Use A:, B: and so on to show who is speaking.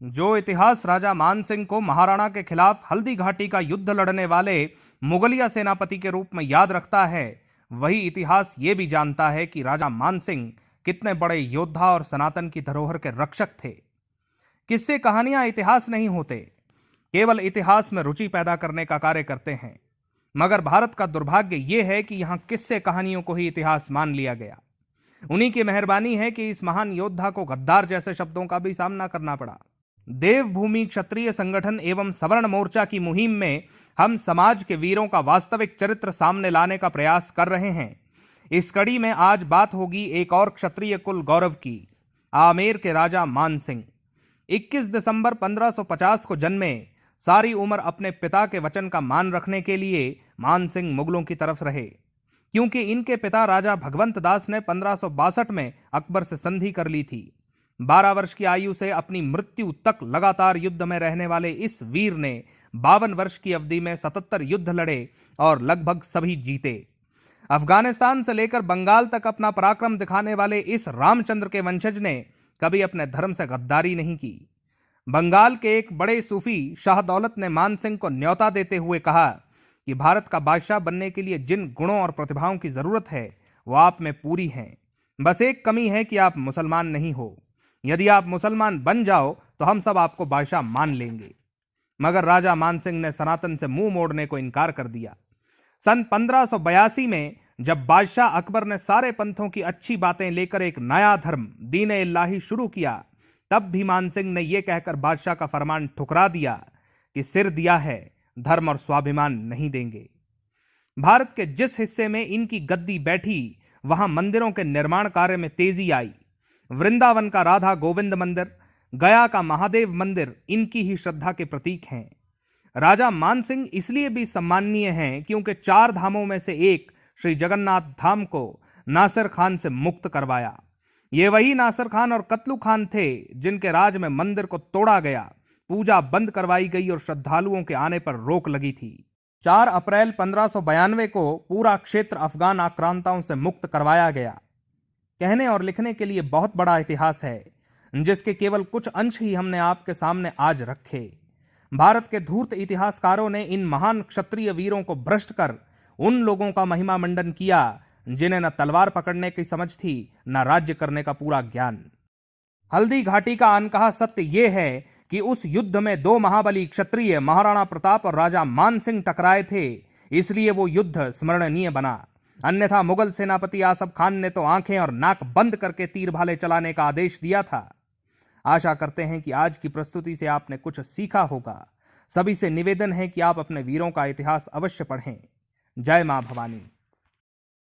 A: जो इतिहास राजा मान सिंह को महाराणा के खिलाफ हल्दी घाटी का युद्ध लड़ने वाले मुगलिया सेनापति के रूप में याद रखता है, वही इतिहास ये भी जानता है कि राजा मान सिंह कितने बड़े योद्धा और सनातन की धरोहर के रक्षक थे। किस्से कहानियां इतिहास नहीं होते, केवल इतिहास में रुचि पैदा करने का कार्य करते हैं। मगर भारत का दुर्भाग्य ये है कि यहां किस्से कहानियों को ही इतिहास मान लिया गया। उन्हीं की मेहरबानी है कि इस महान योद्धा को गद्दार जैसे शब्दों का भी सामना करना पड़ा। देवभूमि क्षत्रिय संगठन एवं सवर्ण मोर्चा की मुहिम में हम समाज के वीरों का वास्तविक चरित्र सामने लाने का प्रयास कर रहे हैं। इस कड़ी में आज बात होगी एक और क्षत्रिय कुल गौरव की, आमेर के राजा मान सिंह। 21 दिसंबर 1550 को जन्मे, सारी उम्र अपने पिता के वचन का मान रखने के लिए मान सिंह मुगलों की तरफ रहे, क्योंकि इनके पिता राजा भगवंत दास ने 1562 में अकबर से संधि कर ली थी। 12 वर्ष की आयु से अपनी मृत्यु तक लगातार युद्ध में रहने वाले इस वीर ने 52 वर्ष की अवधि में 77 युद्ध लड़े और लगभग सभी जीते। अफगानिस्तान से लेकर बंगाल तक अपना पराक्रम दिखाने वाले इस रामचंद्र के वंशज ने कभी अपने धर्म से गद्दारी नहीं की। बंगाल के एक बड़े सूफी शाह दौलत ने मान सिंह को न्योता देते हुए कहा कि भारत का बादशाह बनने के लिए जिन गुणों और प्रतिभाओं की जरूरत है वो आप में पूरी हैं। बस एक कमी है कि आप मुसलमान नहीं हो। यदि आप मुसलमान बन जाओ तो हम सब आपको बादशाह मान लेंगे। मगर राजा मान सिंह ने सनातन से मुंह मोड़ने को इनकार कर दिया। सन 1582 में जब बादशाह अकबर ने सारे पंथों की अच्छी बातें लेकर एक नया धर्म दीन इलाही शुरू किया, तब भी मान सिंह ने यह कहकर बादशाह का फरमान ठुकरा दिया कि सिर दिया है, धर्म और स्वाभिमान नहीं देंगे। भारत के जिस हिस्से में इनकी गद्दी बैठी, वहां मंदिरों के निर्माण कार्य में तेजी आई। वृंदावन का राधा गोविंद मंदिर, गया का महादेव मंदिर इनकी ही श्रद्धा के प्रतीक हैं। राजा मान सिंह इसलिए भी सम्माननीय हैं क्योंकि 4 धामों में से एक श्री जगन्नाथ धाम को नासिर खान से मुक्त करवाया। ये वही नासिर खान और कतलू खान थे जिनके राज में मंदिर को तोड़ा गया, पूजा बंद करवाई गई और श्रद्धालुओं के आने पर रोक लगी थी। 4 अप्रैल 1592 को पूरा क्षेत्र अफगान आक्रांताओं से मुक्त करवाया गया। कहने और लिखने के लिए बहुत बड़ा इतिहास है, जिसके केवल कुछ अंश ही हमने आपके सामने आज रखे। भारत के धूर्त इतिहासकारों ने इन महान क्षत्रिय वीरों को भ्रष्ट कर उन लोगों का महिमा मंडन किया जिन्हें न तलवार पकड़ने की समझ थी, न राज्य करने का पूरा ज्ञान। हल्दी घाटी का अनकहा सत्य यह है कि उस युद्ध में 2 महाबली क्षत्रिय महाराणा प्रताप और राजा मान सिंह टकराए थे, इसलिए वो युद्ध स्मरणीय बना। अन्यथा मुगल सेनापति आसफ खान ने तो आंखें और नाक बंद करके तीर भाले चलाने का आदेश दिया था। आशा करते हैं कि आज की प्रस्तुति से आपने कुछ सीखा होगा। सभी से निवेदन है कि आप अपने वीरों का इतिहास अवश्य पढ़ें। जय मां भवानी।